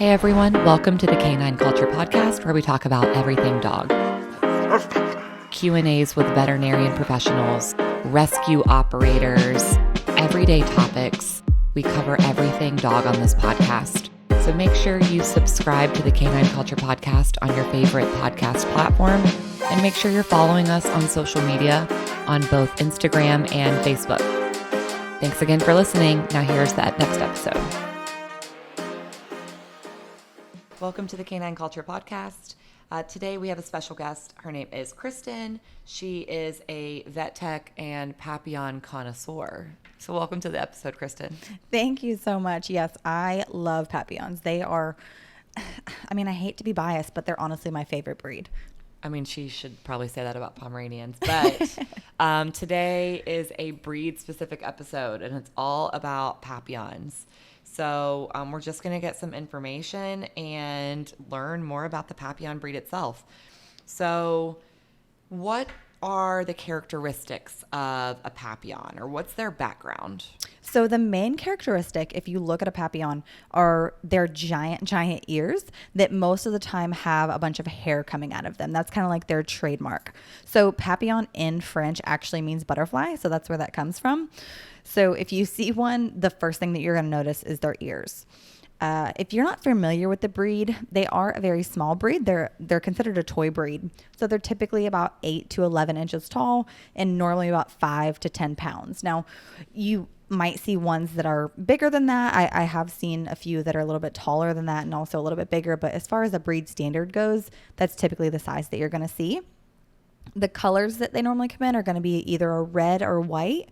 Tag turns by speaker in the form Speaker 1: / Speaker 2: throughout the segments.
Speaker 1: Hey everyone, welcome to the Canine Culture Podcast, where we talk about everything dog. Q&As with veterinarian professionals, rescue operators, everyday topics. We cover everything dog on this podcast. So make sure you subscribe to the Canine Culture Podcast on your favorite podcast platform, and make sure you're following us on social media on both Instagram and Facebook. Thanks again for listening. Now here's that next episode. Welcome to the Canine Culture Podcast. Today we have a special guest. Her name is Krystin. She is a vet tech and Papillon connoisseur. So welcome to the episode, Krystin.
Speaker 2: Thank you so much. Yes, I love Papillons. They are, I hate to be biased, but they're honestly my favorite breed.
Speaker 1: She should probably say that about Pomeranians, but today is a breed-specific episode, and it's all about Papillons. So we're just going to get some information and learn more about the Papillon breed itself. So what are the characteristics of a Papillon, or what's their background?
Speaker 2: So the main characteristic, if you look at a Papillon, are their giant ears that most of the time have a bunch of hair coming out of them. That's kind of like their trademark. So Papillon in French actually means butterfly. So that's where that comes from. So if you see one, the first thing that you're going to notice is their ears. If you're not familiar with the breed, they are a very small breed. They're considered a toy breed. So they're typically about 8 to 11 inches tall and normally about 5 to 10 pounds. Now, you might see ones that are bigger than that. I have seen a few that are a little bit taller than that and also a little bit bigger. But as far as the breed standard goes, that's typically the size that you're going to see. The colors that they normally come in are going to be either a red or white.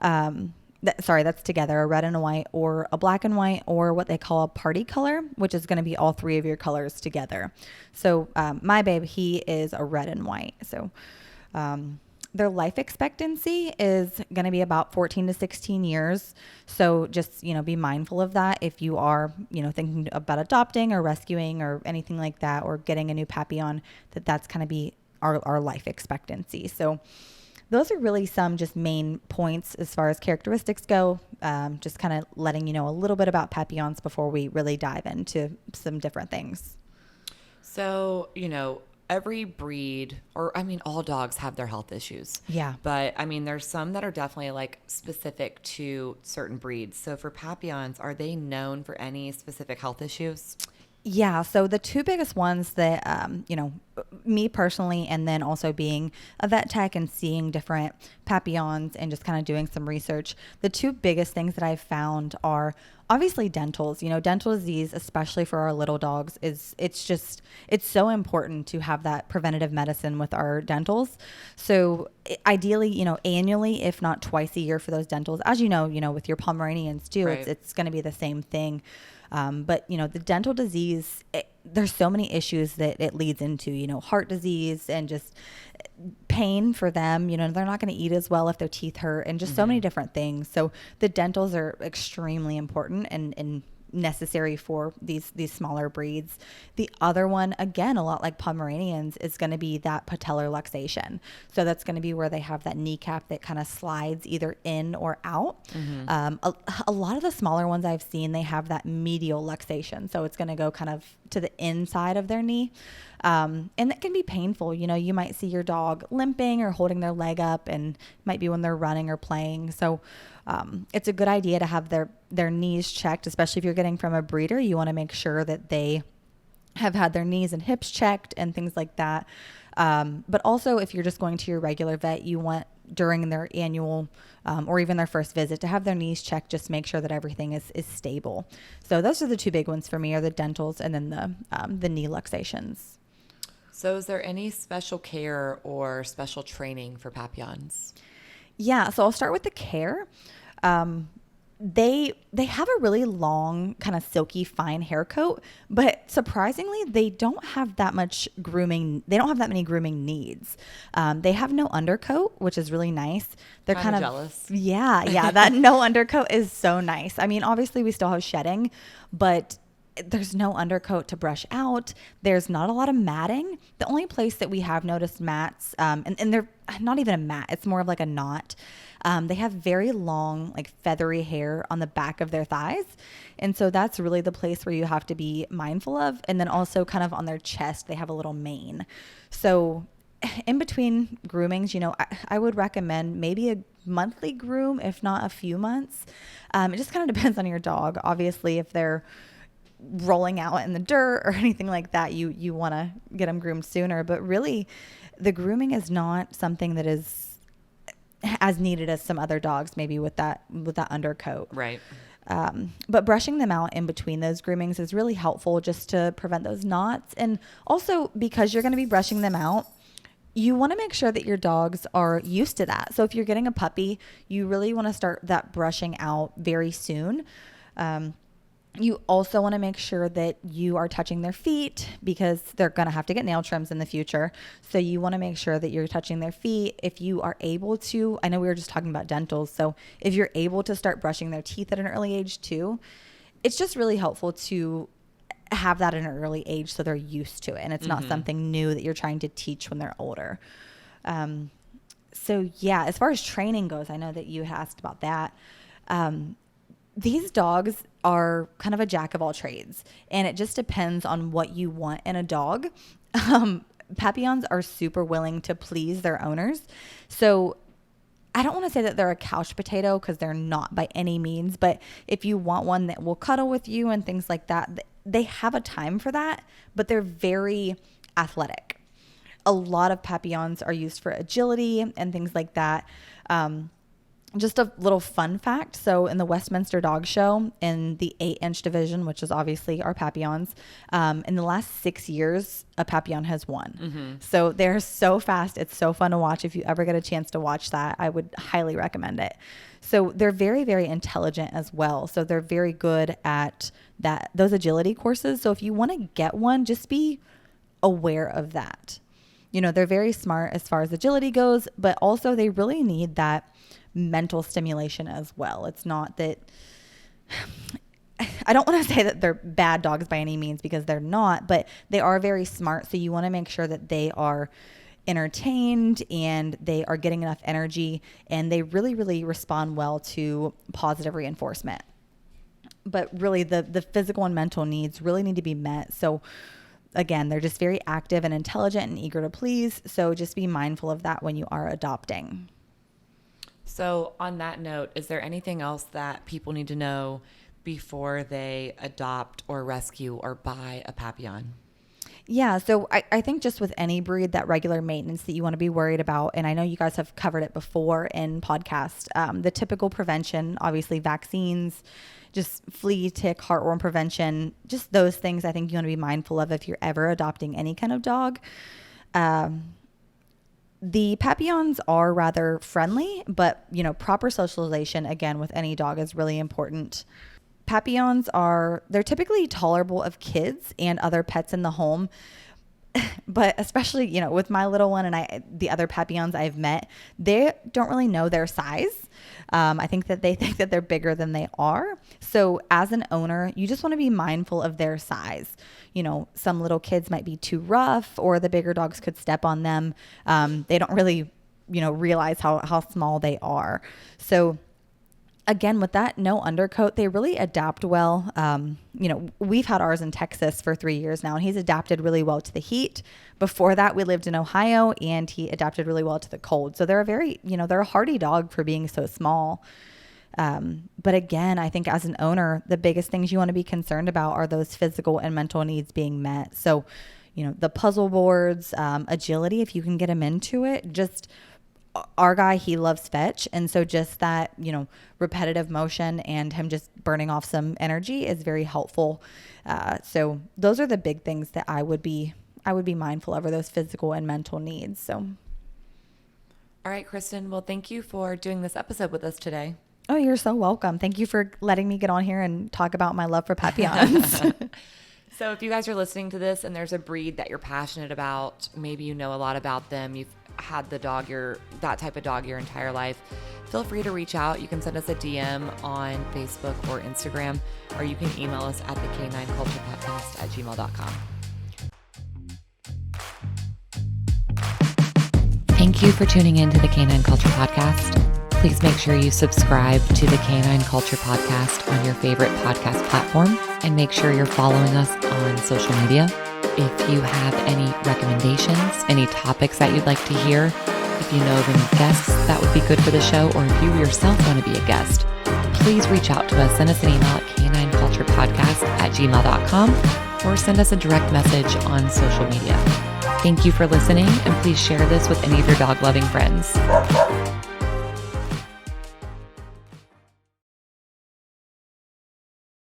Speaker 2: That's together, a red and a white, or a black and white, or what they call a party color, which is going to be all three of your colors together. So my babe, he is a red and white. So their life expectancy is going to be about 14 to 16 years. So just, be mindful of that if you are, thinking about adopting or rescuing or anything like that, or getting a new Papillon, that's going to be our life expectancy. So those are really some just main points as far as characteristics go. Just kind of letting you know a little bit about Papillons before we really dive into some different things.
Speaker 1: So, every breed, all dogs have their health issues.
Speaker 2: Yeah.
Speaker 1: But there's some that are definitely specific to certain breeds. So for Papillons, are they known for any specific health issues?
Speaker 2: Yeah. So the two biggest ones that, me personally, and then also being a vet tech and seeing different Papillons and just kind of doing some research, the two biggest things that I've found are obviously dentals. Dental disease, especially for our little dogs, it's so important to have that preventative medicine with our dentals. So ideally, annually, if not twice a year for those dentals, as with your Pomeranians too, right. It's going to be the same thing. But the dental disease, there's so many issues that it leads into, heart disease and just pain for them. They're not going to eat as well if their teeth hurt, and just so many different things. So the dentals are extremely important and necessary for these smaller breeds. The other one, again, a lot like Pomeranians, is going to be that patellar luxation. So that's going to be where they have that kneecap that kind of slides either in or out. A lot of the smaller ones I've seen, they have that medial luxation. So it's going to go kind of to the inside of their knee. And that can be painful. You might see your dog limping or holding their leg up, and it might be when they're running or playing. So it's a good idea to have their knees checked, especially if you're getting from a breeder. You want to make sure that they have had their knees and hips checked and things like that. But also, if you're just going to your regular vet, you want during their annual or even their first visit to have their knees checked, just make sure that everything is stable. So those are the two big ones for me, are the dentals and then the knee luxations.
Speaker 1: So is there any special care or special training for Papillons?
Speaker 2: Yeah, so I'll start with the care. They have a really long, kind of silky, fine hair coat, but surprisingly, they don't have that much grooming. They don't have that many grooming needs. They have no undercoat, which is really nice. They're kind of
Speaker 1: jealous.
Speaker 2: Yeah, that no undercoat is so nice. Obviously, we still have shedding, but there's no undercoat to brush out. There's not a lot of matting. The only place that we have noticed mats, and they're not even a mat, it's more of like a knot. They have very long, like feathery hair on the back of their thighs. And so that's really the place where you have to be mindful of. And then also kind of on their chest, they have a little mane. So in between groomings, I would recommend maybe a monthly groom, if not a few months. It just kind of depends on your dog. Obviously, if they're rolling out in the dirt or anything like that, you want to get them groomed sooner. But really, the grooming is not something that is as needed as some other dogs, maybe with that undercoat.
Speaker 1: Right.
Speaker 2: But brushing them out in between those groomings is really helpful just to prevent those knots. And also because you're going to be brushing them out, you want to make sure that your dogs are used to that. So if you're getting a puppy, you really want to start that brushing out very soon. You also want to make sure that you are touching their feet because they're going to have to get nail trims in the future. So you want to make sure that you're touching their feet. If you are able to, I know we were just talking about dentals. So if you're able to start brushing their teeth at an early age too, it's just really helpful to have that at an early age so they're used to it. And it's not something new that you're trying to teach when they're older. So yeah, as far as training goes, I know that you asked about that. These dogs are kind of a jack of all trades, and it just depends on what you want in a dog. Papillons are super willing to please their owners. So I don't want to say that they're a couch potato because they're not by any means, but if you want one that will cuddle with you and things like that, they have a time for that, but they're very athletic. A lot of Papillons are used for agility and things like that. Just a little fun fact. So in the Westminster Dog Show in the 8-inch division, which is obviously our Papillons, in the last 6 years, a Papillon has won. So they're so fast. It's so fun to watch. If you ever get a chance to watch that, I would highly recommend it. So they're very, very intelligent as well. So they're very good at those agility courses. So if you want to get one, just be aware of that. They're very smart as far as agility goes, but also they really need that mental stimulation as well. It's not that I don't want to say that they're bad dogs by any means because they're not, but they are very smart. So you want to make sure that they are entertained and they are getting enough energy and they really, really respond well to positive reinforcement. But really the physical and mental needs really need to be met. So again, they're just very active and intelligent and eager to please. So just be mindful of that when you are adopting.
Speaker 1: So on that note, is there anything else that people need to know before they adopt or rescue or buy a Papillon?
Speaker 2: Yeah, so I think just with any breed, that regular maintenance that you want to be worried about, and I know you guys have covered it before in podcast, the typical prevention, obviously vaccines, just flea, tick, heartworm prevention, just those things I think you want to be mindful of if you're ever adopting any kind of dog. The Papillons are rather friendly, but, proper socialization, again, with any dog is really important. Papillons they're typically tolerable of kids and other pets in the home, but especially, with my little one and the other Papillons I've met, they don't really know their size. I think that they think that they're bigger than they are. So as an owner, you just want to be mindful of their size. Some little kids might be too rough or the bigger dogs could step on them. They don't really, realize how small they are. So again, with that no undercoat, they really adapt well. We've had ours in Texas for 3 years now, and he's adapted really well to the heat. Before that, we lived in Ohio, and he adapted really well to the cold. So they're they're a hardy dog for being so small. But again, I think as an owner, the biggest things you want to be concerned about are those physical and mental needs being met. So, the puzzle boards, agility, if you can get him into it, just our guy, he loves fetch. And so just that, repetitive motion and him just burning off some energy is very helpful. So those are the big things that I would be mindful of, are those physical and mental needs. So.
Speaker 1: All right, Krystin. Well, thank you for doing this episode with us today.
Speaker 2: Oh, you're so welcome. Thank you for letting me get on here and talk about my love for Papillons.
Speaker 1: So if you guys are listening to this and there's a breed that you're passionate about, maybe you know a lot about them, you've had that type of dog your entire life, feel free to reach out. You can send us a DM on Facebook or Instagram, or you can email us at thecanineculturepodcast@gmail.com. Thank you for tuning in to the Canine Culture Podcast. Please make sure you subscribe to the Canine Culture Podcast on your favorite podcast platform, and make sure you're following us on social media. If you have any recommendations, any topics that you'd like to hear, if you know of any guests that would be good for the show, or if you yourself want to be a guest, please reach out to us. Send us an email at canineculturepodcast@gmail.com, or send us a direct message on social media. Thank you for listening, and please share this with any of your dog-loving friends.